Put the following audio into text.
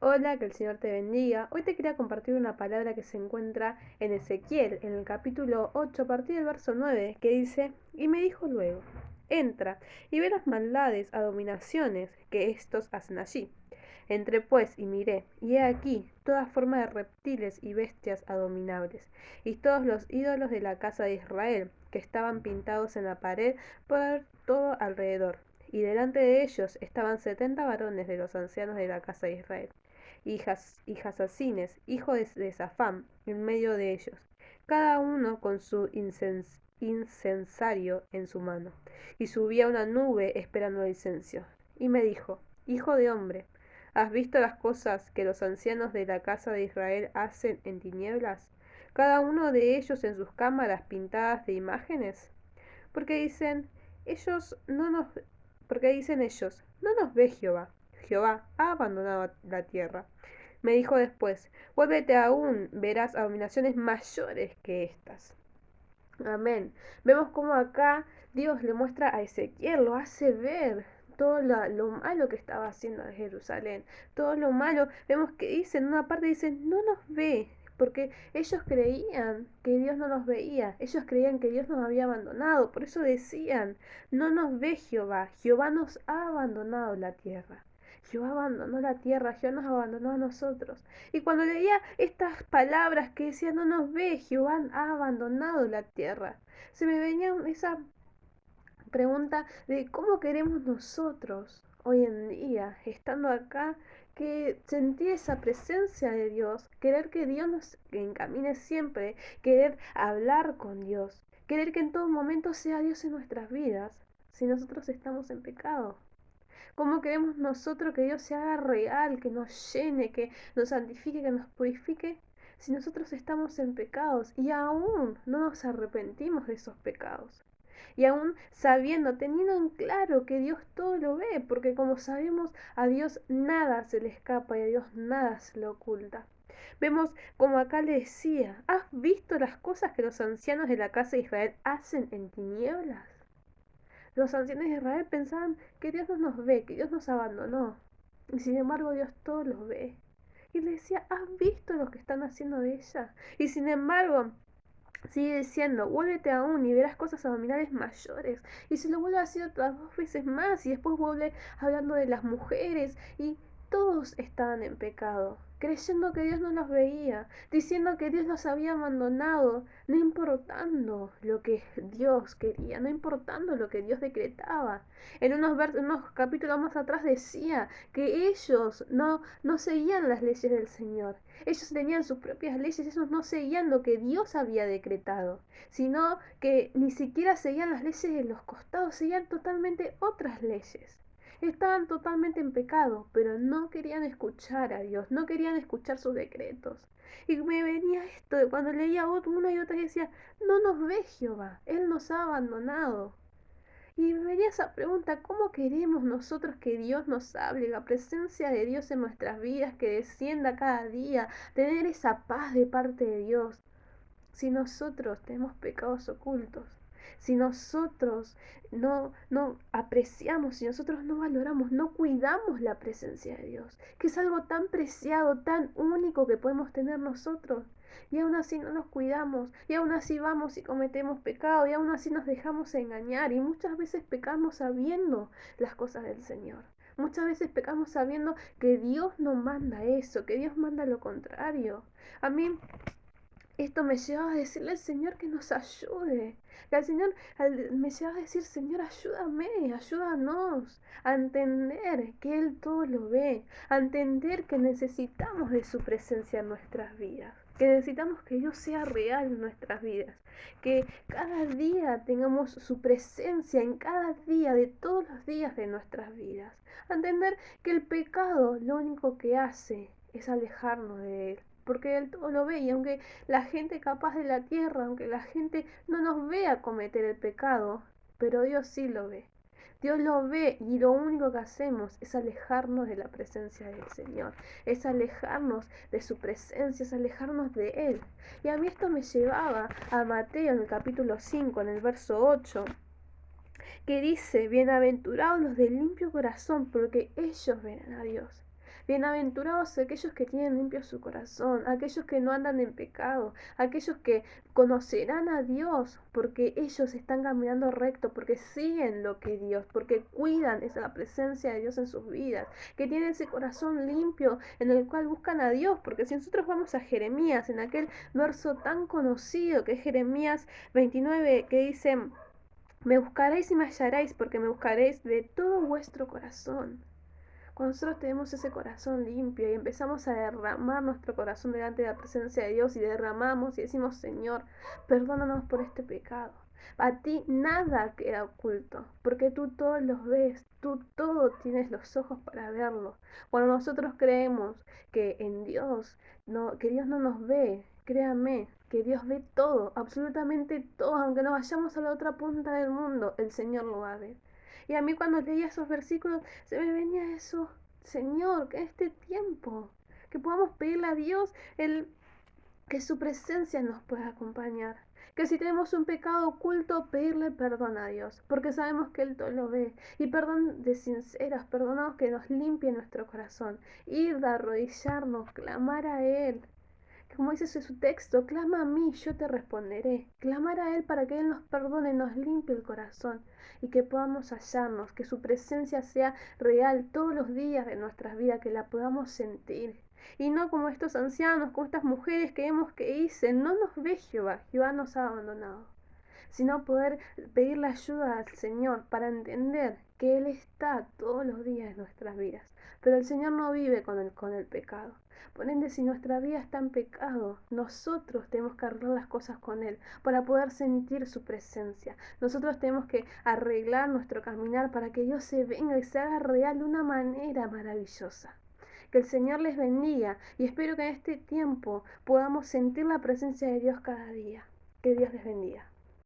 Hola, que el Señor te bendiga. Hoy te quería compartir una palabra que se encuentra en Ezequiel, en el capítulo 8, a partir del verso 9, que dice: Y me dijo luego, entra y ve las maldades, abominaciones que éstos hacen allí. Entré pues y miré, y he aquí toda forma de reptiles y bestias abominables, y todos los ídolos de la casa de Israel, que estaban pintados en la pared por todo alrededor. Y delante de ellos estaban 70 varones de los ancianos de la casa de Israel, y Jasacines, hijo de Safán, en medio de ellos, cada uno con su incensario en su mano. Y subía una nube esperando el incenso. Y me dijo: Hijo de hombre, ¿has visto las cosas que los ancianos de la casa de Israel hacen en tinieblas? Cada uno de ellos en sus cámaras pintadas de imágenes. Porque dicen ellos no nos porque dicen ellos, no nos ve Jehová. Jehová ha abandonado la tierra. Me dijo después: vuélvete aún, verás abominaciones mayores que estas. Amén. Vemos cómo acá Dios le muestra a Ezequiel, lo hace ver todo lo malo que estaba haciendo en Jerusalén, todo lo malo. Vemos que dicen, en una parte dicen, no nos ve, porque ellos creían que Dios no nos veía, ellos creían que Dios nos había abandonado, por eso decían, no nos ve Jehová, Jehová nos ha abandonado la tierra. Jehová abandonó la tierra, Jehová nos abandonó a nosotros. Y cuando leía estas palabras que decían, no nos ve, Jehová ha abandonado la tierra, se me venía esa pregunta de cómo queremos nosotros hoy en día, estando acá, que sentir esa presencia de Dios, querer que Dios nos encamine siempre, querer hablar con Dios, querer que en todo momento sea Dios en nuestras vidas, si nosotros estamos en pecado. ¿Cómo queremos nosotros que Dios se haga real, que nos llene, que nos santifique, que nos purifique? Si nosotros estamos en pecados y aún no nos arrepentimos de esos pecados. Y aún sabiendo, teniendo en claro que Dios todo lo ve, porque como sabemos, a Dios nada se le escapa y a Dios nada se le oculta. Vemos como acá le decía, ¿has visto las cosas que los ancianos de la casa de Israel hacen en tinieblas? Los ancianos de Israel pensaban que Dios no nos ve, que Dios nos abandonó. Y sin embargo Dios todo lo ve. Y le decía, ¿has visto lo que están haciendo de ella? Y sin embargo, sigue diciendo, vuélvete aún y verás cosas abominables mayores. Y se lo vuelve a decir otras 2 veces más. Y después vuelve hablando de las mujeres. Y todos estaban en pecado, creyendo que Dios no los veía, diciendo que Dios los había abandonado, no importando lo que Dios quería, no importando lo que Dios decretaba. En unos capítulos más atrás decía que ellos no seguían las leyes del Señor. Ellos tenían sus propias leyes, ellos no seguían lo que Dios había decretado, sino que ni siquiera seguían las leyes de los costados, seguían totalmente otras leyes. Estaban totalmente en pecado, pero no querían escuchar a Dios, no querían escuchar sus decretos. Y me venía esto de cuando leía una y otra y decía, no nos ve Jehová, Él nos ha abandonado. Y me venía esa pregunta, ¿cómo queremos nosotros que Dios nos hable, la presencia de Dios en nuestras vidas, que descienda cada día, tener esa paz de parte de Dios, si nosotros tenemos pecados ocultos? Si nosotros no apreciamos, si nosotros no valoramos, no cuidamos la presencia de Dios, que es algo tan preciado, tan único que podemos tener nosotros. Y aún así no nos cuidamos, y aún así vamos y cometemos pecado, y aún así nos dejamos engañar, y muchas veces pecamos sabiendo las cosas del Señor. Muchas veces pecamos sabiendo que Dios no manda eso, que Dios manda lo contrario. A mí esto me llevaba a decirle al Señor que nos ayude. Que al Señor me llevaba a decir, Señor, ayúdame, ayúdanos a entender que Él todo lo ve, a entender que necesitamos de su presencia en nuestras vidas, que necesitamos que Dios sea real en nuestras vidas, que cada día tengamos su presencia en cada día de todos los días de nuestras vidas, a entender que el pecado lo único que hace es alejarnos de Él, porque Él todo lo ve, y aunque la gente capaz de la tierra, aunque la gente no nos vea cometer el pecado, pero Dios sí lo ve. Dios lo ve y lo único que hacemos es alejarnos de la presencia del Señor, es alejarnos de su presencia, es alejarnos de Él. Y a mí esto me llevaba a Mateo en el capítulo 5, en el verso 8, que dice, bienaventurados los de limpio corazón, porque ellos verán a Dios. Bienaventurados aquellos que tienen limpio su corazón, aquellos que no andan en pecado, aquellos que conocerán a Dios porque ellos están caminando recto, porque siguen lo que Dios, porque cuidan esa presencia de Dios en sus vidas, que tienen ese corazón limpio en el cual buscan a Dios, porque si nosotros vamos a Jeremías, en aquel verso tan conocido que es Jeremías 29, que dice: me buscaréis y me hallaréis, porque me buscaréis de todo vuestro corazón. Cuando nosotros tenemos ese corazón limpio y empezamos a derramar nuestro corazón delante de la presencia de Dios y derramamos y decimos: Señor, perdónanos por este pecado. A ti nada queda oculto, porque tú todo lo ves, tú todo tienes los ojos para verlo. Cuando nosotros creemos que en Dios, que Dios no nos ve, créame, que Dios ve todo, absolutamente todo, aunque nos vayamos a la otra punta del mundo, el Señor lo va a ver. Y a mí cuando leía esos versículos se me venía eso: Señor, que este tiempo, que podamos pedirle a Dios que su presencia nos pueda acompañar. Que si tenemos un pecado oculto, pedirle perdón a Dios, porque sabemos que Él todo lo ve. Y perdón de sinceras, perdonamos que nos limpie nuestro corazón. Ir a arrodillarnos, clamar a Él. Como dice su texto: clama a mí, yo te responderé. Clamar a Él para que Él nos perdone, nos limpie el corazón y que podamos hallarnos, que su presencia sea real todos los días de nuestras vidas, que la podamos sentir. Y no como estos ancianos, como estas mujeres que vemos que dicen: no nos ve Jehová, Jehová nos ha abandonado. Sino poder pedirle ayuda al Señor para entender que Él está todos los días en nuestras vidas. Pero el Señor no vive con el pecado. Por ende, si nuestra vida está en pecado, nosotros tenemos que arreglar las cosas con Él para poder sentir su presencia. Nosotros tenemos que arreglar nuestro caminar para que Dios se venga y se haga real de una manera maravillosa. Que el Señor les bendiga y espero que en este tiempo podamos sentir la presencia de Dios cada día. Que Dios les bendiga.